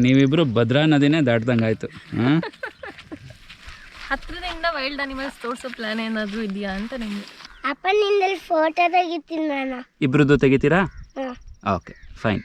ನೀವಿಬ್ರು ಭದ್ರಾ ನದಿನೇ ದಾಟ್ದಂಗಾಯ್ತು. ಹತ್ರದಿಂದ ವೈಲ್ಡ್ ಅನಿಮಲ್ಸ್ ತೋರಿಸೋ ಪ್ಲಾನ್ ಏನಾದರೂ ಇದೆಯಾ ಅಂತ ನಿಮಗೆ? ಅಪ್ಪ ನಿಂದಲ್ಲಿ ಫೋಟೋ ತೆಗಿತೀನಿ ನಾನು. ಇಬ್ರದ್ದು ತೆಗಿತೀರಾ? Okay fine.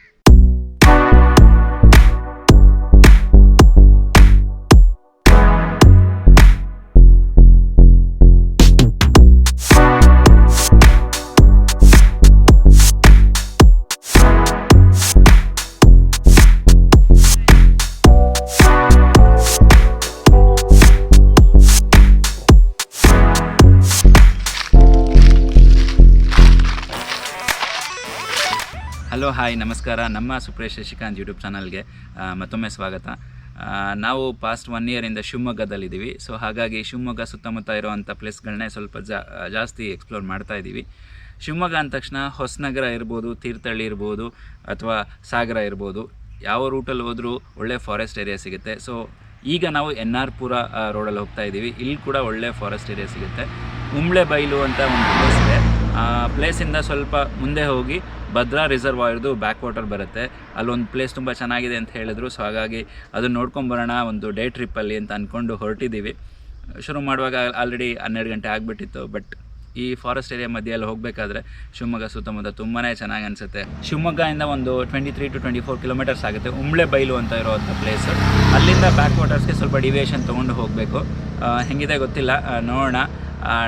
ಹಲೋ ಹಾಯ್ ನಮಸ್ಕಾರ. ನಮ್ಮ ಸುಪ್ರೇಶ್ ಶಶಿಕಾಂತ್ ಯೂಟ್ಯೂಬ್ ಚಾನಲ್ಗೆ ಮತ್ತೊಮ್ಮೆ ಸ್ವಾಗತ. ನಾವು ಪಾಸ್ಟ್ 1 ಇಯರಿಂದ ಶಿವಮೊಗ್ಗದಲ್ಲಿದ್ದೀವಿ. ಸೊ ಹಾಗಾಗಿ ಶಿವಮೊಗ್ಗ ಸುತ್ತಮುತ್ತ ಇರೋವಂಥ ಪ್ಲೇಸ್ಗಳನ್ನೇ ಸ್ವಲ್ಪ ಜಾಸ್ತಿ ಎಕ್ಸ್ಪ್ಲೋರ್ ಮಾಡ್ತಾ ಇದ್ದೀವಿ. ಶಿವಮೊಗ್ಗ ಅಂದ ತಕ್ಷಣ ಹೊಸನಗರ ಇರ್ಬೋದು, ತೀರ್ಥಹಳ್ಳಿ ಇರ್ಬೋದು, ಅಥವಾ ಸಾಗರ ಇರ್ಬೋದು, ಯಾವ ರೂಟಲ್ಲಿ ಹೋದರೂ ಒಳ್ಳೆ ಫಾರೆಸ್ಟ್ ಏರಿಯಾ ಸಿಗುತ್ತೆ. ಸೊ ಈಗ ನಾವು NR ಪುರ ರೋಡಲ್ಲಿ ಹೋಗ್ತಾ ಇದ್ದೀವಿ. ಇಲ್ಲಿ ಕೂಡ ಒಳ್ಳೆ ಫಾರೆಸ್ಟ್ ಏರಿಯಾ ಸಿಗುತ್ತೆ. ಉಂಬ್ಳೆ ಬೈಲು ಅಂತ ಒಂದು ಪ್ಲೇಸ್ ಇದೆ. ಆ ಪ್ಲೇಸಿಂದ ಸ್ವಲ್ಪ ಮುಂದೆ ಹೋಗಿ ಭದ್ರಾ ರಿಸರ್ವಾಯರ್ದು ಬ್ಯಾಕ್ ವಾಟರ್ ಬರುತ್ತೆ. ಅಲ್ಲೊಂದು ಪ್ಲೇಸ್ ತುಂಬ ಚೆನ್ನಾಗಿದೆ ಅಂತ ಹೇಳಿದ್ರು. ಸೊ ಹಾಗಾಗಿ ಅದನ್ನು ನೋಡ್ಕೊಂಬರೋಣ ಒಂದು ಡೇ ಟ್ರಿಪ್ಪಲ್ಲಿ ಅಂತ ಅಂದ್ಕೊಂಡು ಹೊರಟಿದ್ದೀವಿ. ಶುರು ಮಾಡುವಾಗ ಆಲ್ರೆಡಿ 12 ಗಂಟೆ ಆಗಿಬಿಟ್ಟಿತ್ತು. ಬಟ್ ಈ ಫಾರೆಸ್ಟ್ ಏರಿಯಾ ಮಧ್ಯೆಯಲ್ಲಿ ಹೋಗಬೇಕಾದ್ರೆ ಶಿವಮೊಗ್ಗ ಸುತ್ತಮುತ್ತ ತುಂಬಾ ಚೆನ್ನಾಗಿ ಅನಿಸುತ್ತೆ. ಶಿವಮೊಗ್ಗದಿಂದ ಒಂದು 23 to 24 ಕಿಲೋಮೀಟರ್ಸ್ ಆಗುತ್ತೆ ಉಂಬ್ಳೆ ಬೈಲು ಅಂತ ಇರೋವಂಥ ಪ್ಲೇಸ್. ಅಲ್ಲಿಂದ ಬ್ಯಾಕ್ ವಾಟರ್ಸ್ಗೆ ಸ್ವಲ್ಪ ಡಿವಿಯೇಷನ್ ತೊಗೊಂಡು ಹೋಗಬೇಕು. ಹೆಂಗಿದೆ ಗೊತ್ತಿಲ್ಲ, ನೋಡೋಣ.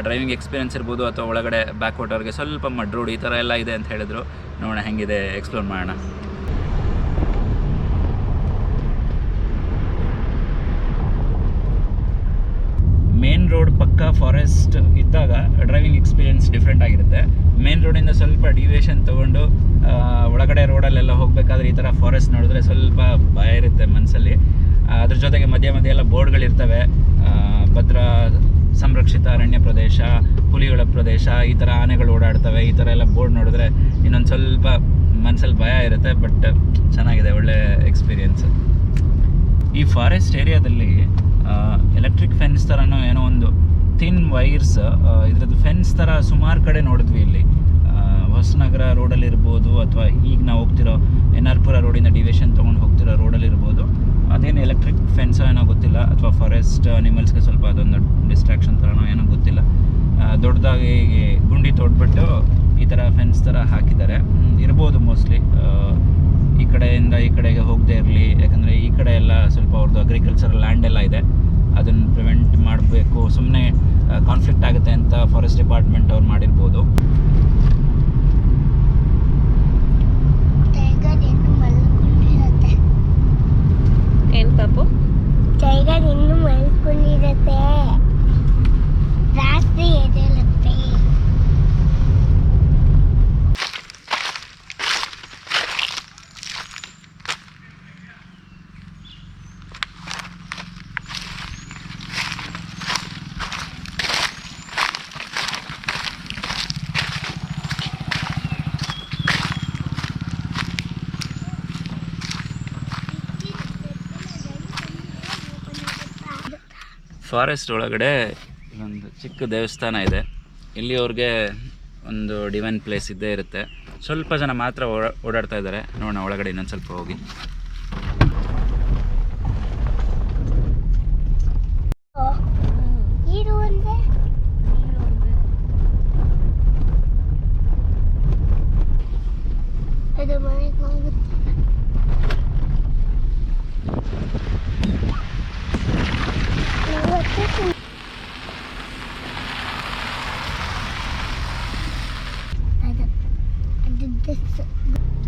ಡ್ರೈವಿಂಗ್ ಎಕ್ಸ್ಪೀರಿಯನ್ಸ್ ಇರ್ಬೋದು, ಅಥವಾ ಒಳಗಡೆ ಬ್ಯಾಕ್ ವಾಟರ್ಗೆ ಸ್ವಲ್ಪ ಮಡ್ ರೋಡ್ ಈ ಥರ ಎಲ್ಲ ಇದೆ ಅಂತ ಹೇಳಿದ್ರು. ನೋಡೋಣ ಹೆಂಗಿದೆ, ಎಕ್ಸ್ಪ್ಲೋರ್ ಮಾಡೋಣ. ಮೇನ್ ರೋಡ್ ಪಕ್ಕ ಫಾರೆಸ್ಟ್ ಇದ್ದಾಗ ಡ್ರೈವಿಂಗ್ ಎಕ್ಸ್ಪೀರಿಯನ್ಸ್ ಡಿಫ್ರೆಂಟ್ ಆಗಿರುತ್ತೆ. ಮೇನ್ ರೋಡಿಂದ ಸ್ವಲ್ಪ ಡಿವಿಯೇಷನ್ ತೊಗೊಂಡು ಒಳಗಡೆ ರೋಡಲ್ಲೆಲ್ಲ ಹೋಗಬೇಕಾದ್ರೆ ಈ ಥರ ಫಾರೆಸ್ಟ್ ನೋಡಿದ್ರೆ ಸ್ವಲ್ಪ ಭಯ ಇರುತ್ತೆ ಮನಸ್ಸಲ್ಲಿ. ಅದ್ರ ಜೊತೆಗೆ ಮಧ್ಯೆ ಮಧ್ಯೆ ಎಲ್ಲ ಬೋರ್ಡ್ಗಳಿರ್ತವೆ, ಭದ್ರಾ ಸಂರಕ್ಷಿತ ಅರಣ್ಯ ಪ್ರದೇಶ, ಹುಲಿಗಳ ಪ್ರದೇಶ, ಈ ಥರ ಆನೆಗಳು ಓಡಾಡ್ತವೆ. ಈ ಥರ ಎಲ್ಲ ಬೋರ್ಡ್ ನೋಡಿದ್ರೆ ಇನ್ನೊಂದು ಸ್ವಲ್ಪ ಮನಸ್ಸಲ್ಲಿ ಭಯ ಇರುತ್ತೆ. ಬಟ್ ಚೆನ್ನಾಗಿದೆ, ಒಳ್ಳೆ ಎಕ್ಸ್ಪೀರಿಯನ್ಸ್. ಈ ಫಾರೆಸ್ಟ್ ಏರಿಯಾದಲ್ಲಿ ಎಲೆಕ್ಟ್ರಿಕ್ ಫೆನ್ಸ್ ಥರನೋ ಏನೋ ಒಂದು ಥಿನ್ ವೈರ್ಸ್, ಇದ್ರದ್ದು ಫೆನ್ಸ್ ಥರ ಸುಮಾರು ಕಡೆ ನೋಡಿದ್ವಿ ಇಲ್ಲಿ. ಹೊಸನಗರ ರೋಡಲ್ಲಿರ್ಬೋದು, ಅಥವಾ ಈಗ ನಾವು ಹೋಗ್ತಿರೋ NR ಪುರ ರೋಡಿಂದ ಡಿವಿಷನ್ ತೊಗೊಂಡು ಹೋಗ್ತಿರೋ ರೋಡಲ್ಲಿರ್ಬೋದು. ಅದೇನು ಎಲೆಕ್ಟ್ರಿಕ್ ಫೆನ್ಸೋ ಏನೋ ಗೊತ್ತಿಲ್ಲ, ಅಥವಾ ಫಾರೆಸ್ಟ್ ಅನಿಮಲ್ಸ್ಗೆ ಸ್ವಲ್ಪ ಅದೊಂದು ಡಿಸ್ಟ್ರಾಕ್ಷನ್ ಥರನೋ ಏನೋ ಗೊತ್ತಿಲ್ಲ. ದೊಡ್ಡದಾಗಿ ಗುಂಡಿ ತೋಡ್ಬಿಟ್ಟು ಈ ಥರ ಫೆನ್ಸ್ ಥರ ಹಾಕಿದ್ದಾರೆ. ಇರ್ಬೋದು ಮೋಸ್ಟ್ಲಿ ಈ ಕಡೆಯಿಂದ ಈ ಕಡೆಗೆ ಹೋಗದೆ ಇರಲಿ, ಯಾಕಂದರೆ ಈ ಕಡೆ ಎಲ್ಲ ಸ್ವಲ್ಪ ಅವ್ರದ್ದು ಅಗ್ರಿಕಲ್ಚರಲ್ ಲ್ಯಾಂಡ್ ಎಲ್ಲ ಇದೆ. ಅದನ್ನು ಪ್ರಿವೆಂಟ್ ಮಾಡಬೇಕು, ಸುಮ್ಮನೆ ಕಾನ್ಫ್ಲಿಕ್ಟ್ ಆಗುತ್ತೆ ಅಂತ ಫಾರೆಸ್ಟ್ ಡಿಪಾರ್ಟ್ಮೆಂಟ್ ಅವ್ರು ಮಾಡಿರ್ಬೋದು. ಏನು ಪಾಪು? ಟೈಗರ್ ಇನ್ನು ಮಲ್ಕೊಂಡಿರುತ್ತೆ, ರಾತ್ರಿ ಎದ್ದೇಳುತ್ತೆ. ಫಾರೆಸ್ಟ್ ಒಳಗಡೆ ಒಂದು ಚಿಕ್ಕ ದೇವಸ್ಥಾನ ಇದೆ. ಇಲ್ಲಿಯವ್ರಿಗೆ ಒಂದು ಡಿವೈನ್ ಪ್ಲೇಸ್ ಇದ್ದೇ ಇರುತ್ತೆ. ಸ್ವಲ್ಪ ಜನ ಮಾತ್ರ ಓಡಾಡ್ತಾ ಇದ್ದಾರೆ. ನೋಡೋಣ ಒಳಗಡೆ ಇನ್ನೊಂದು ಸ್ವಲ್ಪ ಹೋಗಿ.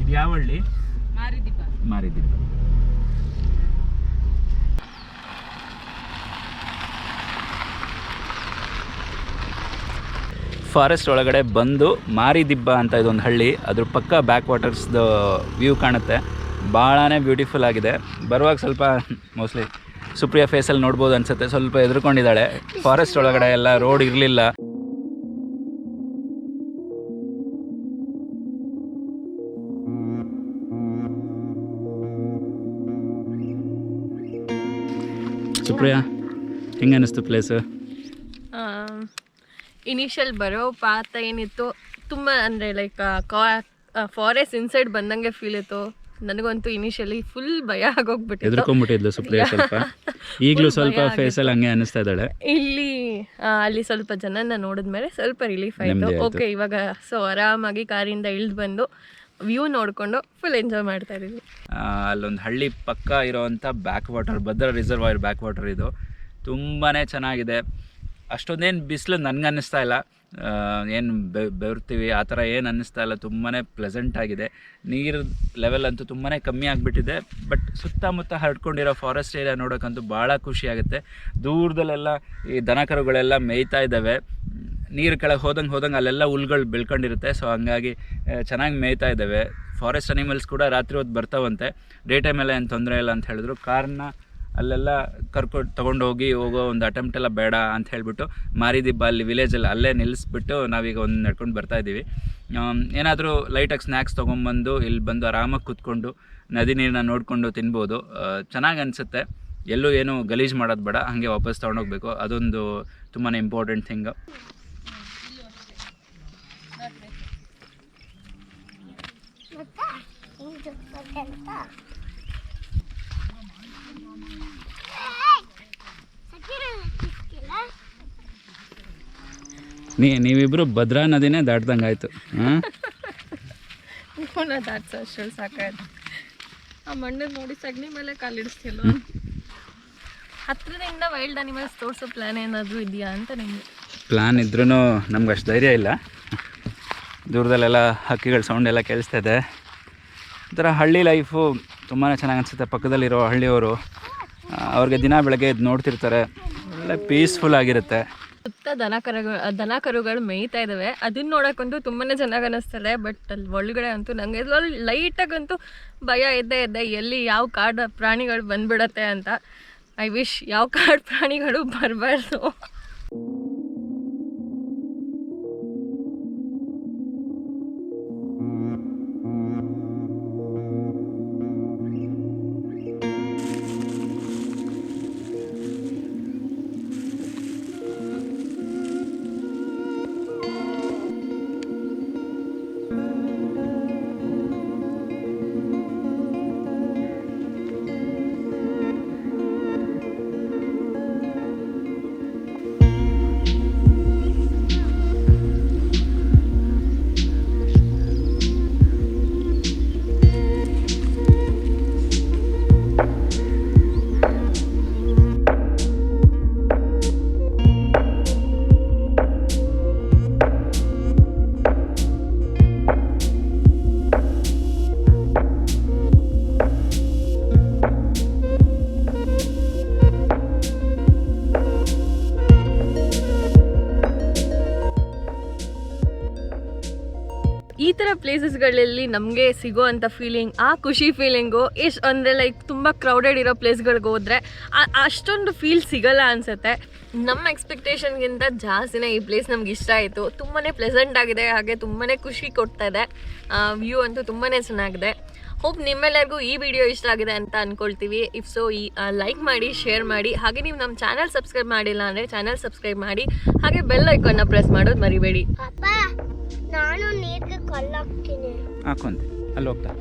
ಇದು ಯಾವ ಹಳ್ಳಿ? ಮಾರಿದಿಬ್ಬ. ಫಾರೆಸ್ಟ್ ಒಳಗಡೆ ಬಂದು ಮಾರಿದಿಬ್ಬ ಅಂತ ಇದೊಂದು ಹಳ್ಳಿ, ಅದ್ರ ಪಕ್ಕ ಬ್ಯಾಕ್ ವಾಟರ್ಸ್ದು ವ್ಯೂ ಕಾಣುತ್ತೆ. ಭಾಳನೇ ಬ್ಯೂಟಿಫುಲ್ ಆಗಿದೆ. ಬರುವಾಗ ಸ್ವಲ್ಪ ಮೋಸ್ಟ್ಲಿ ಸುಪ್ರಿಯಾ ಫೇಸಲ್ಲಿ ನೋಡ್ಬೋದು ಅನಿಸುತ್ತೆ, ಸ್ವಲ್ಪ ಎದುರ್ಕೊಂಡಿದ್ದಾಳೆ. ಫಾರೆಸ್ಟ್ ಒಳಗಡೆ ಎಲ್ಲ ರೋಡ್ ಇರಲಿಲ್ಲ. ಸುಪ್ರಿಯಾ, ಹೆಂಗೆ ಅನ್ನಿಸ್ತು ಪ್ಲೇಸು? ಇನಿಷಿಯಲ್ ಬರೋ ಪಾತ ಏನಿತ್ತು ತುಂಬ ಅಂದರೆ ಲೈಕ್ ಫಾರೆಸ್ಟ್ ಇನ್ಸೈಡ್ ಬಂದಂಗೆ ಫೀಲ್ ಇತ್ತು. ನನಗಂತೂ ಇನಿಷಿಯಲಿ ಫುಲ್ ಭಯ ಆಗೋಗ್ಬಿಟ್ಟಿತ್ತು. ಎದ್ರುಕೊಂಡ್ಬಿಟ್ಟಿದ್ಲು ಸುಪ್ರಿಯಾ ಸ್ವಲ್ಪ. ಈಗಲೂ ಸ್ವಲ್ಪ ಫೇಸಲ್ಲಿ ಹಂಗೆ ಅನ್ನಿಸ್ತಾ ಇದ್ದಾಳೆ. ಅಲ್ಲಿ ಸ್ವಲ್ಪ ಜನನ ನೋಡಿದ್ಮೇಲೆ ಸ್ವಲ್ಪ ರಿಲೀಫ್ ಆಯಿತು. ಓಕೆ, ಇವಾಗ ಸೊ ಆರಾಮಾಗಿ ಕಾರಿಂದ ಇಳಿದು ಬಂದು ವ್ಯೂ ನೋಡಿಕೊಂಡು ಫುಲ್ ಎಂಜಾಯ್ ಮಾಡ್ತಾ ಇದ್ದೀವಿ. ಅಲ್ಲೊಂದು ಹಳ್ಳಿ ಪಕ್ಕ ಇರೋವಂಥ back water, Bhadra reservoir back water ಇದು ತುಂಬಾ ಚೆನ್ನಾಗಿದೆ. ಅಷ್ಟೊಂದೇನು ಬಿಸಿಲು ನನಗೆ ಅನ್ನಿಸ್ತಾ ಇಲ್ಲ, ಏನು ಬೆವರ್ತೀವಿ ಆ ಥರ ಏನು ಅನ್ನಿಸ್ತಾ ಇಲ್ಲ. ತುಂಬಾ ಪ್ಲೆಸೆಂಟ್ ಆಗಿದೆ. ನೀರು ಲೆವೆಲ್ ಅಂತೂ ತುಂಬಾ ಕಮ್ಮಿ ಆಗಿಬಿಟ್ಟಿದೆ. ಬಟ್ ಸುತ್ತಮುತ್ತ ಹರಡ್ಕೊಂಡಿರೋ ಫಾರೆಸ್ಟ್ ಏರಿಯಾ ನೋಡೋಕ್ಕಂತೂ ಭಾಳ ಖುಷಿ ಆಗುತ್ತೆ. ದೂರದಲ್ಲೆಲ್ಲ ಈ ದನಕರುಗಳೆಲ್ಲ ಮೇಯ್ತಾ ಇದ್ದಾವೆ. ನೀರು ಕೆಳಗೆ ಹೋದಂಗೆ ಅಲ್ಲೆಲ್ಲ ಹುಲ್ಗಳು ಬೆಳ್ಕೊಂಡಿರುತ್ತೆ. ಸೊ ಹಂಗಾಗಿ ಚೆನ್ನಾಗಿ ಮೇಯ್ತಾ ಇದ್ದಾವೆ. ಫಾರೆಸ್ಟ್ ಅನಿಮಲ್ಸ್ ಕೂಡ ರಾತ್ರಿ ಹೊತ್ತು ಬರ್ತಾವಂತೆ. ಡೇ ಟೈಮೆಲ್ಲ ಏನು ತೊಂದರೆ ಇಲ್ಲ ಅಂತ ಹೇಳಿದ್ರು. ಕಾರ್ನ ಅಲ್ಲೆಲ್ಲ ತೊಗೊಂಡು ಹೋಗೋ ಒಂದು ಅಟೆಂಪ್ಟ್ ಎಲ್ಲ ಬೇಡ ಅಂತ ಹೇಳಿಬಿಟ್ಟು ಮಾರಿದಿಬ್ಬ ಅಲ್ಲಿ ವಿಲೇಜಲ್ಲಿ ಅಲ್ಲೇ ನಿಲ್ಲಿಸ್ಬಿಟ್ಟು ನಾವೀಗ ಒಂದು ನಡ್ಕೊಂಡು ಬರ್ತಾಯಿದ್ದೀವಿ. ಏನಾದರೂ ಲೈಟಾಗಿ ಸ್ನ್ಯಾಕ್ಸ್ ತೊಗೊಂಬಂದು ಇಲ್ಲಿ ಬಂದು ಆರಾಮಾಗಿ ಕೂತ್ಕೊಂಡು ನದಿ ನೀರನ್ನ ನೋಡಿಕೊಂಡು ತಿನ್ಬೋದು. ಚೆನ್ನಾಗಿ ಅನಿಸುತ್ತೆ. ಎಲ್ಲೂ ಏನು ಗಲೀಜು ಮಾಡೋದು ಬೇಡ, ಹಾಗೆ ವಾಪಸ್ ತೊಗೊಂಡೋಗ್ಬೇಕು. ಅದೊಂದು ತುಂಬಾ ಇಂಪಾರ್ಟೆಂಟ್ ಥಿಂಗು. ನೀವಿಬ್ರು ಭದ್ರಾ ನದಿನೇ ದಾಟ್ದಂಗೆ ಆಯಿತು. ದಾಟ್ಸೋ ಅಷ್ಟು ಸಾಕಾಯ್ತು. ಆ ಮಣ್ಣು ನೋಡಿ ಸಗಣಿ ಮೇಲೆ ಕಾಲಿಡಿಸ್ತಿಲ್ಲ. ಹತ್ತಿರದಿಂದ ವೈಲ್ಡ್ ಅನಿಮಲ್ಸ್ ತೋರಿಸೋ ಪ್ಲ್ಯಾನ್ ಏನಾದರೂ ಇದೆಯಾ ಅಂತ ನಿಮಗೆ? ಪ್ಲ್ಯಾನ್ ಇದ್ರೂ ನಮ್ಗೆ ಅಷ್ಟು ಧೈರ್ಯ ಇಲ್ಲ. ದೂರದಲ್ಲೆಲ್ಲ ಹಕ್ಕಿಗಳ ಸೌಂಡ್ ಎಲ್ಲ ಕೇಳಿಸ್ತಾ ಇದೆ. ಒಂಥರ ಹಳ್ಳಿ ಲೈಫು ತುಂಬಾ ಚೆನ್ನಾಗಿ ಅನಿಸುತ್ತೆ. ಪಕ್ಕದಲ್ಲಿರೋ ಹಳ್ಳಿಯವರು ಅವ್ರಿಗೆ ದಿನ ಬೆಳಗ್ಗೆ ಇದು ನೋಡ್ತಿರ್ತಾರೆ. ಒಳ್ಳೆ ಪೀಸ್ಫುಲ್ ಆಗಿರುತ್ತೆ. ಸುತ್ತ ದನ ಕರುಗಳು ಮೇಯ್ತಾ ಇದ್ದಾವೆ. ಅದನ್ನ ನೋಡೋಕ್ಕಂತೂ ತುಂಬಾ ಚೆನ್ನಾಗಿ ಅನ್ನಿಸ್ತದೆ. ಬಟ್ ಅಲ್ಲಿ ಒಳಗಡೆ ಅಂತೂ ನನಗೆ ಲೈಟಾಗಂತೂ ಭಯ ಇದ್ದೇ ಎಲ್ಲಿ ಯಾವ ಕಾಡು ಪ್ರಾಣಿಗಳು ಬಂದ್ಬಿಡತ್ತೆ ಅಂತ. ಐ ವಿಶ್ ಯಾವ ಕಾಡು ಪ್ರಾಣಿಗಳು ಬರಬಾರ್ದು. ಈ ಥರ ಪ್ಲೇಸಸ್ಗಳಲ್ಲಿ ನಮಗೆ ಸಿಗೋ ಅಂಥ ಫೀಲಿಂಗ್, ಆ ಖುಷಿ ಫೀಲಿಂಗು ಎಷ್ಟು ಅಂದರೆ ಲೈಕ್ ತುಂಬ ಕ್ರೌಡೆಡ್ ಇರೋ ಪ್ಲೇಸ್ಗಳಿಗೆ ಹೋದರೆ ಅಷ್ಟೊಂದು ಫೀಲ್ ಸಿಗಲ್ಲ ಅನಿಸುತ್ತೆ. ನಮ್ಮ ಎಕ್ಸ್ಪೆಕ್ಟೇಷನ್ಗಿಂತ ಜಾಸ್ತಿನೇ ಈ ಪ್ಲೇಸ್ ನಮ್ಗೆ ಇಷ್ಟ ಆಯಿತು. ತುಂಬಾ ಪ್ಲೆಸೆಂಟ್ ಆಗಿದೆ, ಹಾಗೆ ತುಂಬಾ ಖುಷಿ ಕೊಡ್ತಾ ಇದೆ. ವ್ಯೂ ಅಂತೂ ತುಂಬಾ ಚೆನ್ನಾಗಿದೆ. ಹೋಪ್ ನಿಮ್ಮೆಲ್ಲರಿಗೂ ಈ ವಿಡಿಯೋ ಇಷ್ಟ ಆಗಿದೆ ಅಂತ ಅಂದ್ಕೊಳ್ತೀವಿ. ಇಫ್ ಸೊ ಲೈಕ್ ಮಾಡಿ, ಶೇರ್ ಮಾಡಿ. ಹಾಗೆ ನೀವು ನಮ್ಮ ಚಾನಲ್ ಸಬ್ಸ್ಕ್ರೈಬ್ ಮಾಡಿಲ್ಲ ಅಂದರೆ ಚಾನಲ್ ಸಬ್ಸ್ಕ್ರೈಬ್ ಮಾಡಿ. ಹಾಗೆ ಬೆಲ್ ಐಕಾನ್ನ ಪ್ರೆಸ್ ಮಾಡೋದು ಮರಿಬೇಡಿ. ನಾನು ನೀರಿಗೆ ಕಲ್ಲಾಕ್ತೀನಿ. ಹಾಕೊಂತೆ ಅಲ್ಲಿ ಹೋಗ್ತಾ